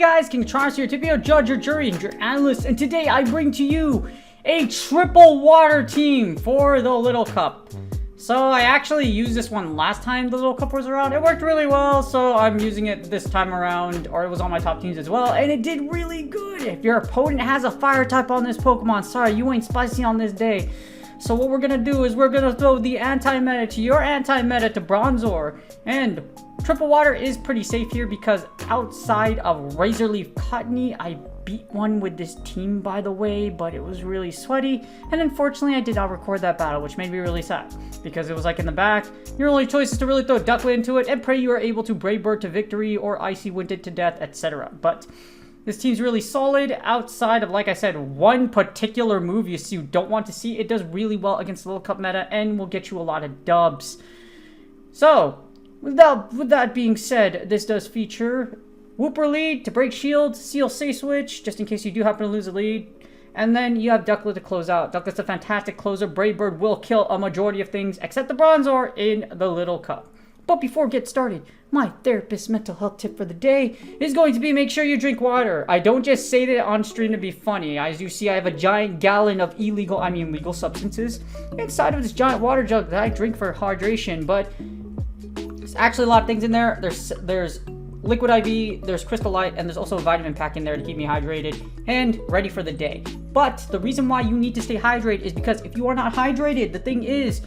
guys, King Charles here to be your judge, your jury, and your analyst, and today I bring to you a triple water team for the Little Cup. So I actually used this one last time the Little Cup was around. It worked really well, so I'm using it this time around, or it was on my top teams as well, and it did really good. If your opponent has a fire type on this Pokemon, sorry, you ain't spicy on this day. So what we're gonna do is we're gonna throw the anti-meta to your anti-meta to Bronzor, and triple water is pretty safe here because outside of Razor Leaf Cottony, I beat one with this team, by the way, but it was really sweaty, and unfortunately I did not record that battle, which made me really sad because it was like in the back. Your only choice is to really throw Ducklet into it and pray you are able to Brave Bird to victory or Icy Wind it to death, etc. But this team's really solid outside of, like I said, one particular move you don't want to see. It does really well against the Little Cup meta and will get you a lot of dubs. So with that being said, this does feature Wooper lead to break shield, seal safe switch, just in case you do happen to lose a lead. And then you have Ducklet to close out. Ducklet's a fantastic closer. Brave Bird will kill a majority of things except the Bronzor in the Little Cup. But before we get started, my therapist's mental health tip for the day is going to be make sure you drink water. I don't just say that on stream to be funny. As you see, I have a giant gallon of legal substances inside of this giant water jug that I drink for hydration. But there's actually a lot of things in there. There's Liquid IV, there's Crystal Light, and there's also a vitamin pack in there to keep me hydrated and ready for the day. But the reason why you need to stay hydrated is because if you are not hydrated, the thing is,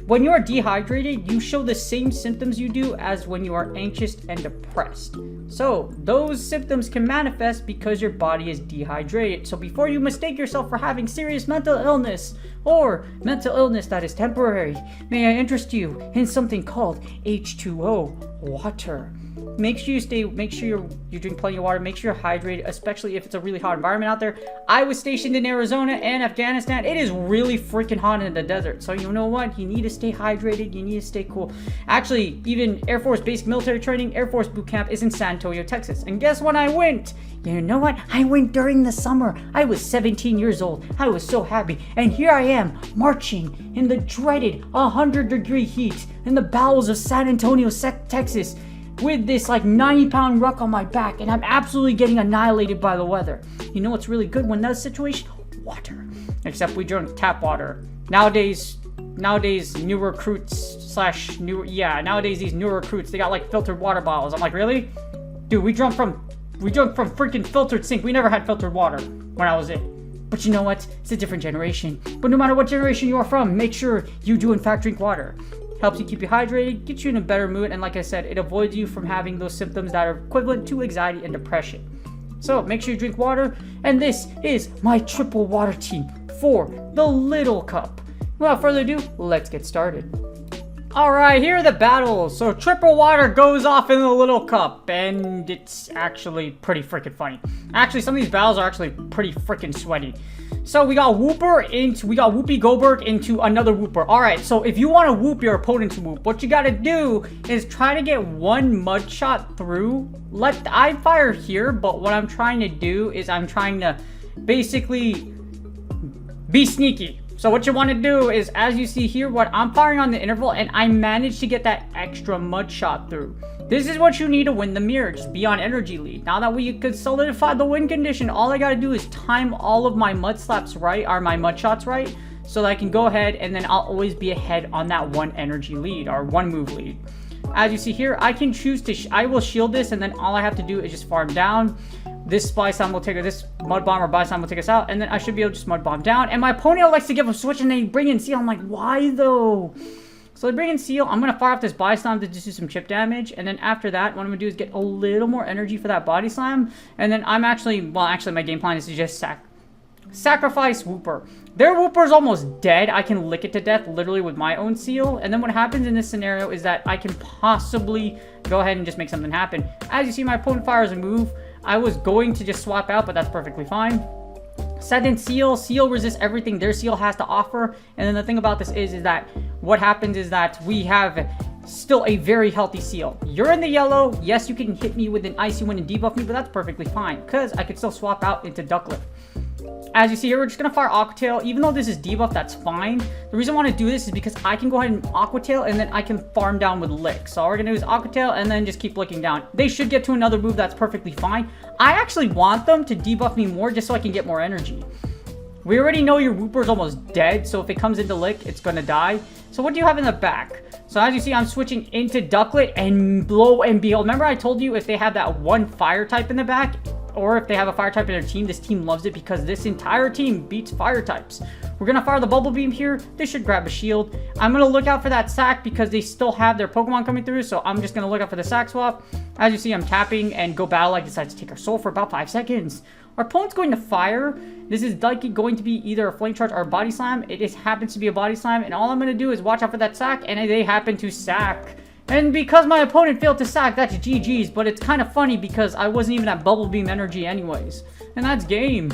when you are dehydrated, you show the same symptoms you do as when you are anxious and depressed. So those symptoms can manifest because your body is dehydrated. So before you mistake yourself for having serious mental illness or mental illness that is temporary, may I interest you in something called H2O, water. Make sure you drink plenty of water. Make sure you're hydrated, especially if it's a really hot environment out there. I was stationed in Arizona and Afghanistan. It is really freaking hot in the desert. So you know what? You need to stay hydrated. You need to stay cool. Actually, even Air Force Basic Military Training, Air Force Boot Camp is in San Antonio, Texas. And guess when I went? You know what? I went during the summer. I was 17 years old. I was so happy. And here I am, marching in the dreaded 100-degree heat in the bowels of San Antonio, Texas, with this like 90-pound ruck on my back, and I'm absolutely getting annihilated by the weather. You know what's really good when that's a situation? Water. Except we drink tap water. Nowadays new recruits nowadays these new recruits, they got like filtered water bottles. I'm like, really? Dude, we drunk from freaking filtered sink. We never had filtered water when I was in. But you know what? It's a different generation. But no matter what generation you are from, make sure you do in fact drink water. Helps you keep you hydrated, gets you in a better mood, and like I said, it avoids you from having those symptoms that are equivalent to anxiety and depression. So make sure you drink water, and this is my triple water team for the Little Cup. Without further ado, let's get started. Alright, here are the battles. So triple water goes off in the Little Cup, and it's actually pretty freaking funny. Actually, some of these battles are actually pretty freaking sweaty. So we got Whoopie Goldberg into another Wooper. Alright, so if you want to whoop your opponent's whoop, what you gotta do is try to get one mud shot through. I fire here, but what I'm trying to do is I'm trying to basically be sneaky. So what you want to do is, as you see here, what I'm firing on the interval, and I managed to get that extra mud shot through. This is what you need to win the mirror. Just be on energy lead. Now that we could solidify the win condition, all I got to do is time all of my mud slaps right, or my mud shots right, so that I can go ahead and then I'll always be ahead on that one energy lead, or one move lead. As you see here, I can choose to, I will shield this, and then all I have to do is just farm down. This mud bomb or Bison will take us out, and then I should be able to just mud bomb down. And my opponent likes to give a switch and they bring in Seal. I'm like, why though? So they bring in Seal. I'm going to fire off this Body Slam to just do some chip damage. And then after that, what I'm going to do is get a little more energy for that Body Slam. And then I'm actually my game plan is to just sacrifice Wooper. Their Wooper's almost dead. I can lick it to death literally with my own Seal. And then what happens in this scenario is that I can possibly go ahead and just make something happen. As you see, my opponent fires a move. I was going to just swap out, but that's perfectly fine. Set in Seal. Seal resists everything their Seal has to offer. And then the thing about this is that what happens is that we have still a very healthy Seal. You're in the yellow. Yes, you can hit me with an Icy Wind and debuff me, but that's perfectly fine because I could still swap out into Ducklet. As you see here, we're just going to fire Aqua Tail. Even though this is debuff, that's fine. The reason I want to do this is because I can go ahead and Aqua Tail, and then I can farm down with Lick. So all we're going to do is Aqua Tail, and then just keep licking down. They should get to another move that's perfectly fine. I actually want them to debuff me more just so I can get more energy. We already know your Wooper's almost dead, so if it comes into Lick, it's going to die. So what do you have in the back? So as you see, I'm switching into Ducklet, and lo and behold, remember I told you if they have that one fire type in the back, or if they have a fire type in their team, this team loves it because this entire team beats fire types. We're going to fire the Bubble Beam here. This should grab a shield. I'm going to look out for that sack because they still have their Pokemon coming through, so I'm just going to look out for the sack swap. As you see, I'm tapping, and Go Battle Like decides to take our soul for about 5 seconds. Our opponent's going to fire. This is likely going to be either a Flame Charge or a Body Slam. It just happens to be a Body Slam, and all I'm going to do is watch out for that sack, and they happen to sack. And because my opponent failed to sack, that's GG's, but it's kind of funny because I wasn't even at Bubble Beam energy anyways. And that's game.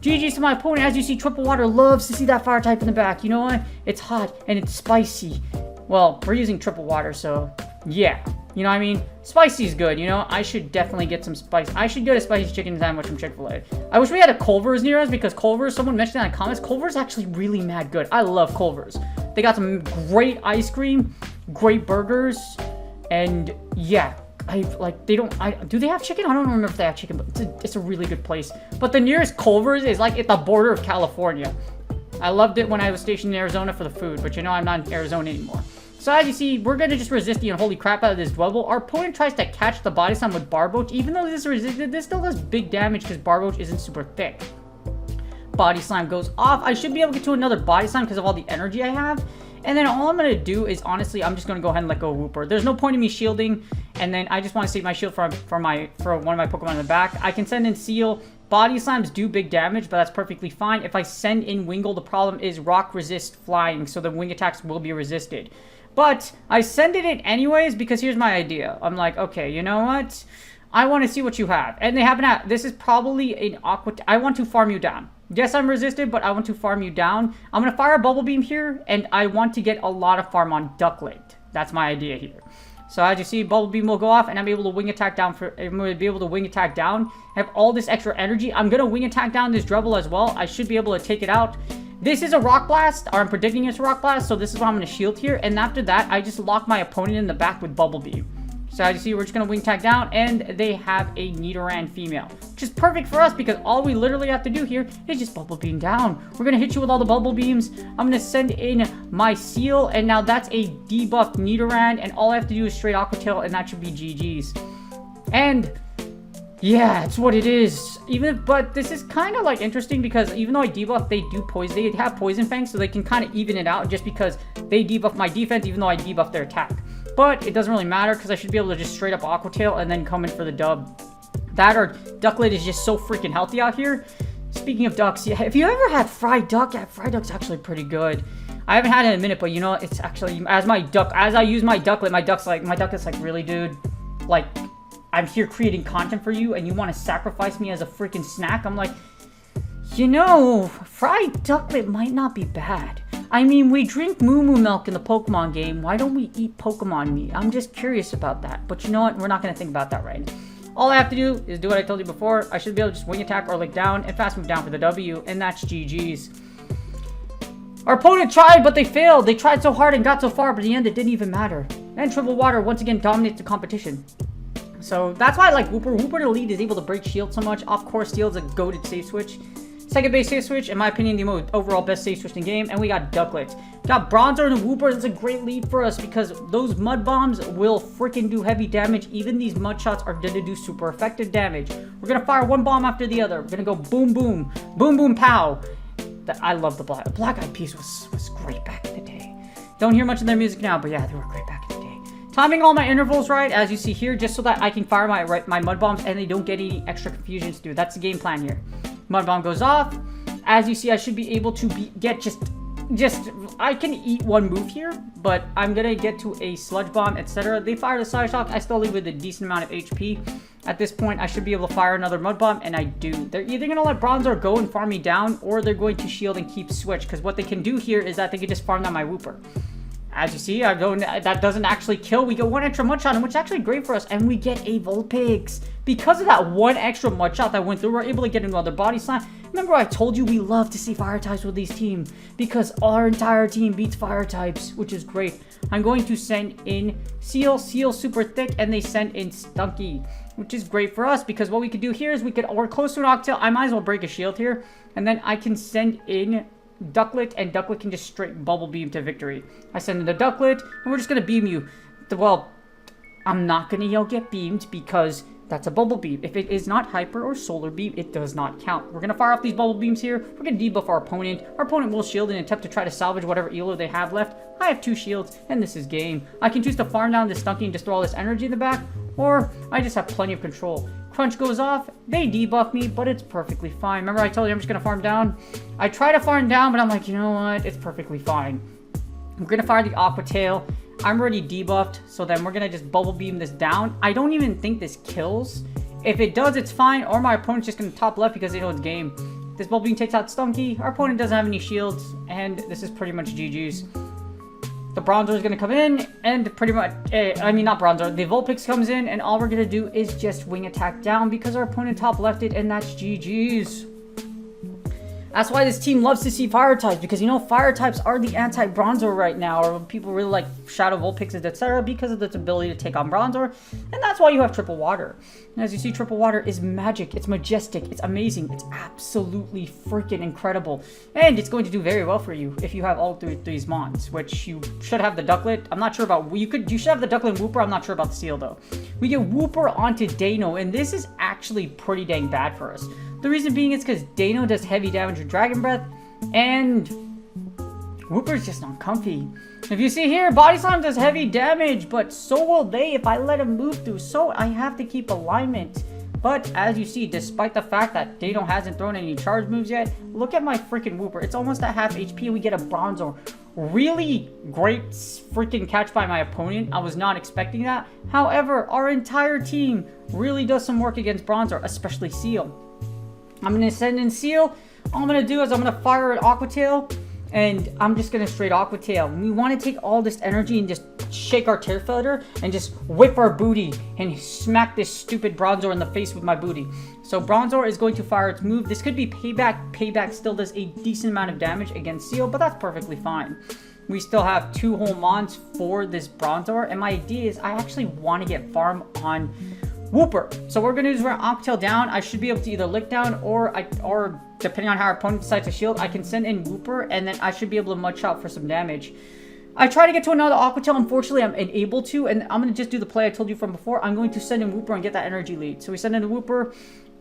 GG's to my opponent. As you see, Triple Water loves to see that fire type in the back. You know what? It's hot and it's spicy. Well, we're using Triple Water, so yeah. You know what I mean? Spicy is good, you know? I should definitely get some spice. I should get a spicy chicken sandwich from Chick-fil-A. I wish we had a Culver's near us because Culver's, someone mentioned that in the comments, Culver's actually really mad good. I love Culver's. They got some great ice cream, great burgers, and yeah, do they have chicken? I don't remember if they have chicken, but it's a really good place. But the nearest Culver's is like at the border of California. I loved it when I was stationed in Arizona for the food, but you know I'm not in Arizona anymore. So as you see, we're going to just resist the unholy crap out of this Dwebble. Our opponent tries to catch the Body Slam with Barboach. Even though this is resisted, this still does big damage because Barboach isn't super thick. Body Slam goes off. I should be able to get to another Body Slam because of all the energy I have. And then all I'm going to do is, honestly, I'm just going to go ahead and let go of Wooper. There's no point in me shielding. And then I just want to save my shield for one of my Pokemon in the back. I can send in Seal. Body Slams do big damage, but that's perfectly fine. If I send in Wingull, the problem is Rock resist flying, so the wing attacks will be resisted. But I send it in anyways because here's my idea. I'm like, okay, you know what? I want to see what you have. And they haven't. This is probably an Aqua. I want to farm you down. Yes, I'm resisted, but I want to farm you down. I'm going to fire a Bubble Beam here, and I want to get a lot of farm on Ducklet. That's my idea here. So as you see, Bubble Beam will go off, and I'm able to wing attack down. I'm going to be able to wing attack down. Have all this extra energy. I'm going to wing attack down this Drebble as well. I should be able to take it out. This is a Rock Blast, or I'm predicting it's a Rock Blast, so this is why I'm going to shield here. And after that, I just lock my opponent in the back with Bubble Beam. So as you see, we're just going to wing attack down, and they have a Nidoran female, which is perfect for us because all we literally have to do here is just Bubble Beam down. We're going to hit you with all the Bubble Beams. I'm going to send in my Seal, and now that's a debuffed Nidoran, and all I have to do is straight Aqua Tail, and that should be GG's. And yeah, it's what it is. But this is kind of like interesting because even though I debuff, they have Poison Fang, so they can kind of even it out just because they debuff my defense, even though I debuff their attack. But it doesn't really matter because I should be able to just straight up Aqua Tail and then come in for the dub. That or Ducklet is just so freaking healthy out here. Speaking of ducks, yeah, if you ever had fried duck, yeah, fried duck's actually pretty good. I haven't had it in a minute, but you know, it's actually, as I use my Ducklet, my Ducklet's like, really, dude? Like, I'm here creating content for you and you want to sacrifice me as a freaking snack? I'm like, you know, fried Ducklet might not be bad. I mean, we drink Moo Moo milk in the Pokemon game. Why don't we eat Pokemon meat? I'm just curious about that. But you know what? We're not going to think about that right now. All I have to do is do what I told you before. I should be able to just wing attack or lick down and fast move down for the W. And that's GG's. Our opponent tried, but they failed. They tried so hard and got so far, but in the end, it didn't even matter. And Triple Water once again dominates the competition. So that's why I like Wooper. Wooper to lead is able to break shield so much. Off course, steal is a goated save switch. Second base save switch, in my opinion, the overall best save switch in the game. And we got Ducklet. Got Bronzor and Wooper. That's a great lead for us because those Mud Bombs will freaking do heavy damage. Even these Mud Shots are going to do super effective damage. We're going to fire one bomb after the other. We're going to go boom, boom, boom, boom, pow. I love the Black Eyed Peas was great back in the day. Don't hear much of their music now, but yeah, they were great back in the day. Timing all my intervals right, as you see here, just so that I can fire my Mud Bombs and they don't get any extra confusions, dude. That's the game plan here. Mud Bomb goes off. As you see, I should be able to get I can eat one move here, but I'm gonna get to a Sludge Bomb, etc. They fire the Side Shock. I still leave with a decent amount of HP. At this point, I should be able to fire another Mud Bomb, and I do. They're either gonna let Bronzor go and farm me down, or they're going to shield and keep switch, because what they can do here is that they can just farm down my Wooper. As you see, that doesn't actually kill. We get one extra Mud Shot, which is actually great for us, and we get a Vulpix. Because of that one extra Mud Shot that went through, we're able to get another Body Slam, Remember I told you we love to see fire types with these teams because our entire team beats fire types, which is great. I'm going to send in Seal super thick, and they send in Stunky, which is great for us because what we could do here is we're close to an Octail. I might as well break a shield here, and then I can send in Ducklet, and Ducklet can just straight Bubble Beam to victory. I send in the Ducklet, and we're just going to beam you. Well, I'm not going to yell get beamed because that's a Bubble Beam. If it is not Hyper or Solar Beam, it does not count. We're going to fire off these Bubble Beams here. We're going to debuff our opponent. Our opponent will shield in an attempt to try to salvage whatever Elo they have left. I have 2 shields, and this is game. I can choose to farm down this Stunky and just throw all this energy in the back, or I just have plenty of control. Crunch goes off, they debuff me, but it's perfectly fine. Remember I told you I'm just going to farm down? I try to farm down, but I'm like, you know what? It's perfectly fine. I'm going to fire the Aqua Tail. I'm already debuffed, so then we're going to just Bubble Beam this down. I don't even think this kills. If it does, it's fine, or my opponent's just going to top left because they know it's game. This Bubble Beam takes out Stunky. Our opponent doesn't have any shields, and this is pretty much GG's. The Bronzor is going to come in, and pretty much, I mean not Bronzor, the Vulpix comes in, and all we're going to do is just wing attack down because our opponent top lefted, and that's GG's. That's why this team loves to see fire types, because you know fire types are the anti-Bronzor right now, or people really like Shadow Vulpixes, etc. because of its ability to take on Bronzor, and that's why you have triple water. And as you see, triple water is magic, it's majestic, it's amazing, it's absolutely freaking incredible, and it's going to do very well for you if you have all these mons, which you should have the Ducklet. I'm not sure about, you should have the Ducklet and Wooper. I'm not sure about the Seal though. We get Wooper onto Deino, and this is actually pretty dang bad for us. The reason being is because Deino does heavy damage with Dragon Breath, and Wooper's just not comfy. If you see here, Body Slam does heavy damage, but so will they if I let him move through, so I have to keep alignment. But as you see, despite the fact that Deino hasn't thrown any charge moves yet, look at my freaking Wooper. It's almost at half HP, and we get a Bronzor. Really great freaking catch by my opponent. I was not expecting that. However, our entire team really does some work against Bronzor, especially Seal. I'm going to send in Seal. All I'm going to do is I'm going to fire an Aqua Tail, and I'm just going to straight Aqua Tail. We want to take all this energy and just shake our Tear Feather and just whip our booty and smack this stupid Bronzor in the face with my booty. So Bronzor is going to fire its move. This could be Payback. Payback still does a decent amount of damage against Seal, but that's perfectly fine. We still have 2 whole mons for this Bronzor, and my idea is I actually want to get farm on Wooper. So what we're going to do is we're going to Octail down. I should be able to either lick down or depending on how our opponent decides to shield, I can send in Wooper, and then I should be able to mud shot for some damage. I try to get to another Aqua Tail. Unfortunately, I'm unable to, and I'm going to just do the play I told you from before. I'm going to send in Wooper and get that energy lead. So we send in the Wooper.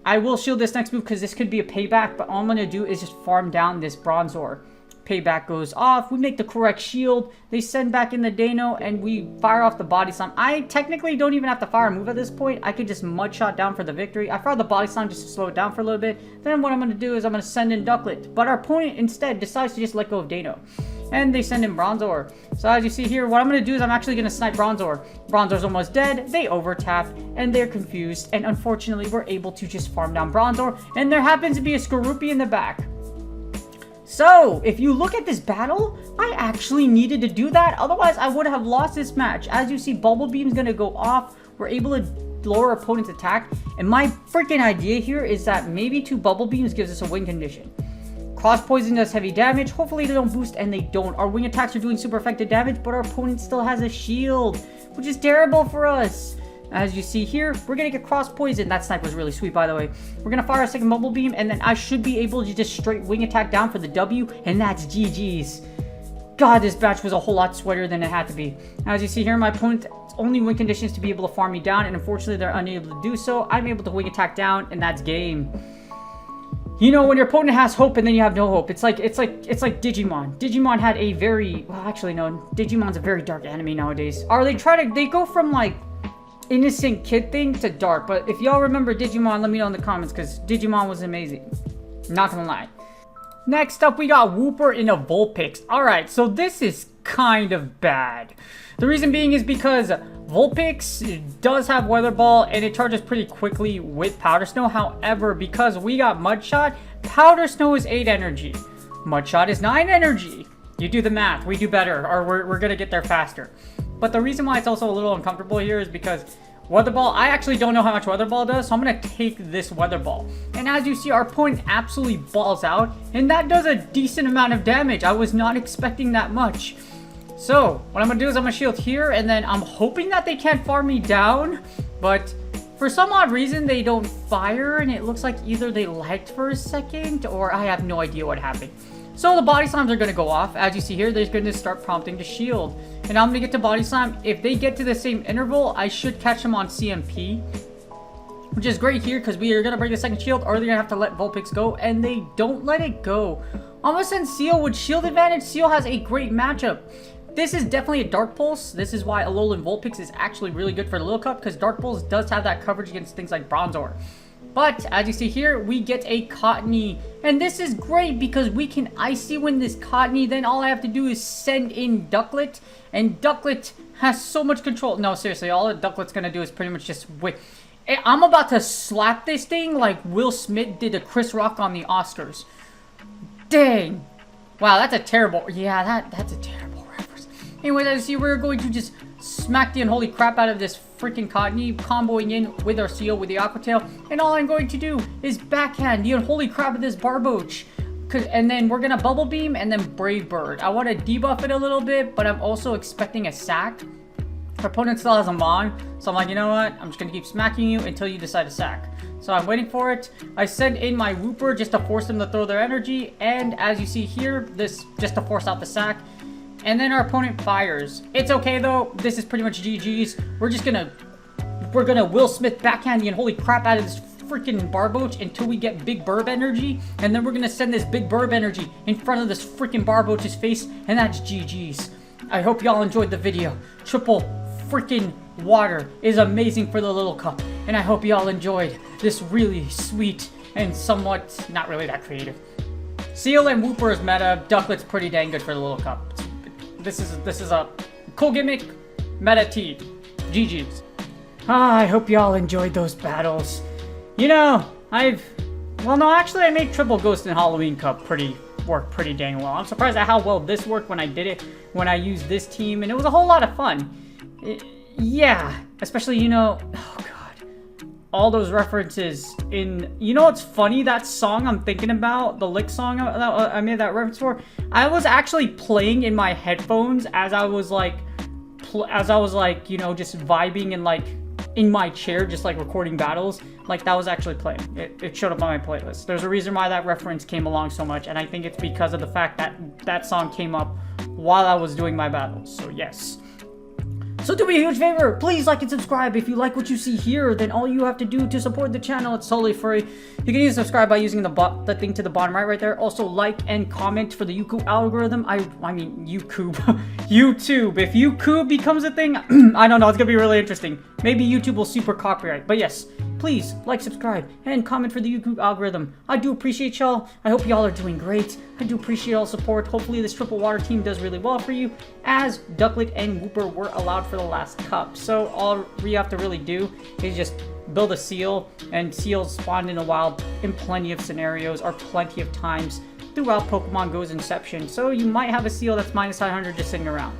I will shield this next move because this could be a payback, but all I'm going to do is just farm down this Bronzor. Payback goes off. We make the correct shield. They send back in the Deino, and we fire off the Body Slam. I technically don't even have to fire a move at this point. I could just mud shot down for the victory. I fire the Body Slam just to slow it down for a little bit. Then what I'm going to do is I'm going to send in Ducklet. But our opponent instead decides to just let go of Deino. And they send in Bronzor. So as you see here, what I'm going to do is I'm actually going to snipe Bronzor. Bronzor's almost dead. They overtap, and they're confused. And unfortunately, we're able to just farm down Bronzor. And there happens to be a Skorupi in the back. So, if you look at this battle, I actually needed to do that. Otherwise, I would have lost this match. As you see, Bubble Beam's going to go off. We're able to lower our opponent's attack. And my freaking idea here is that maybe 2 Bubble Beams gives us a win condition. Cross Poison does heavy damage. Hopefully they don't boost, and they don't. Our wing attacks are doing super effective damage, but our opponent still has a shield, which is terrible for us. As you see here, we're going to get Cross Poison. That snipe was really sweet, by the way. We're going to fire a second Bubble Beam, and then I should be able to just straight wing attack down for the W, and that's GG's. God, this match was a whole lot sweatier than it had to be. As you see here, my opponent's only win conditions to be able to farm me down, and unfortunately, they're unable to do so. I'm able to wing attack down, and that's game. You know, when your opponent has hope and then you have no hope, it's like Digimon. Digimon had a very, well, actually no, Digimon's a very dark anime nowadays. They go from like innocent kid thing to dark, but if y'all remember Digimon, let me know in the comments, because Digimon was amazing. Not gonna lie. Next up, we got Wooper in a Vulpix. Alright, so this is kind of bad. The reason being is because Vulpix does have Weather Ball, and it charges pretty quickly with Powder Snow. However, because we got Mud Shot, Powder Snow is 8 energy. Mud Shot is 9 energy. You do the math. We do better, or we're gonna get there faster. But the reason why it's also a little uncomfortable here is because Weather Ball, I actually don't know how much Weather Ball does, so I'm going to take this Weather Ball. And as you see, our opponent absolutely balls out, and that does a decent amount of damage. I was not expecting that much. So, what I'm going to do is I'm going to shield here, and then I'm hoping that they can't farm me down, but for some odd reason, they don't fire, and it looks like either they lagged for a second, or I have no idea what happened. So the body slams are going to go off. As you see here, they're going to start prompting to shield. And I'm going to get to body slam. If they get to the same interval, I should catch them on CMP. Which is great here because we are going to break the second shield, or they're going to have to let Vulpix go. And they don't let it go. Almost send Seal with shield advantage. Seal has a great matchup. This is definitely a Dark Pulse. This is why Alolan Vulpix is actually really good for the Little Cup, because Dark Pulse does have that coverage against things like Bronzor. But, as you see here, we get a Cottony. And this is great because we can Icy Wind this Cottony. Then all I have to do is send in Ducklet. And Ducklet has so much control. No, seriously, all that Ducklet's going to do is pretty much just wait. I'm about to slap this thing like Will Smith did to Chris Rock on the Oscars. Dang. Wow, that's a terrible... Yeah, that's a terrible reference. Anyways, as you see, we're going to just smack the unholy crap out of this freaking Cottony, comboing in with our Seal with the Aqua Tail, and all I'm going to do is backhand the unholy crap of this Barboach, and then we're gonna Bubble Beam and then Brave Bird. I want to debuff it a little bit, but I'm also expecting a sack. Our opponent still has a Mon, so I'm like, you know what? I'm just gonna keep smacking you until you decide to sack. So I'm waiting for it. I send in my Wooper just to force them to throw their energy, and as you see here, this just to force out the sack. And then our opponent fires. It's okay though. This is pretty much GG's. We're gonna Will Smith backhand the unholy crap out of this freaking Barboach until we get Big Burb energy. And then we're gonna send this Big Burb energy in front of this freaking Barboach's face. And that's GG's. I hope y'all enjoyed the video. Triple freaking water is amazing for the Little Cup. And I hope y'all enjoyed this really sweet and somewhat not really that creative. Seal and Wooper is meta. Ducklet's pretty dang good for the Little Cup. This is a cool gimmick, meta T. GG's. I hope y'all enjoyed those battles. You know, well, no, actually, I made Triple Ghost and Halloween Cup work pretty dang well. I'm surprised at how well this worked when I did it, when I used this team, and it was a whole lot of fun. Yeah, especially, you know, oh god, all those references in, you know what's funny, that song I'm thinking about, the Lick song I made that reference for, I was actually playing in my headphones as I was like, you know, just vibing and like in my chair, just like recording battles. Like that was actually playing. It showed up on my playlist. There's a reason why that reference came along so much, and I think it's because of the fact that that song came up while I was doing my battles. So yes. So do me a huge favor, please like and subscribe. If you like what you see here, then all you have to do to support the channel, it's totally free. You can even subscribe by using the thing to the bottom right there. Also like and comment for the YouTube algorithm. I mean YouTube. YouTube. If YouTube becomes a thing, I don't know, it's gonna be really interesting. Maybe YouTube will super copyright. But yes, please like, subscribe, and comment for the YouTube algorithm. I do appreciate y'all. I hope y'all are doing great. I do appreciate all support. Hopefully this triple water team does really well for you, as Ducklet and Wooper were allowed for the last cup. So all we have to really do is just build a Seal, and Seals spawn in the wild in plenty of scenarios or plenty of times throughout Pokemon Go's inception. So you might have a Seal that's minus 500 just sitting around.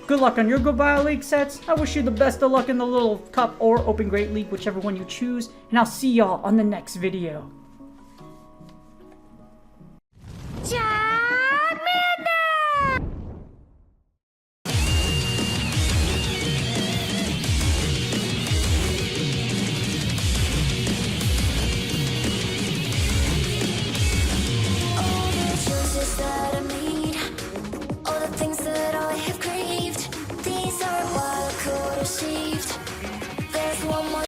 Good luck on your Goodbye League sets. I wish you the best of luck in the Little Cup or Open Great League, whichever one you choose. And I'll see y'all on the next video. That I made, all the things that I have craved, these are what I could have seen.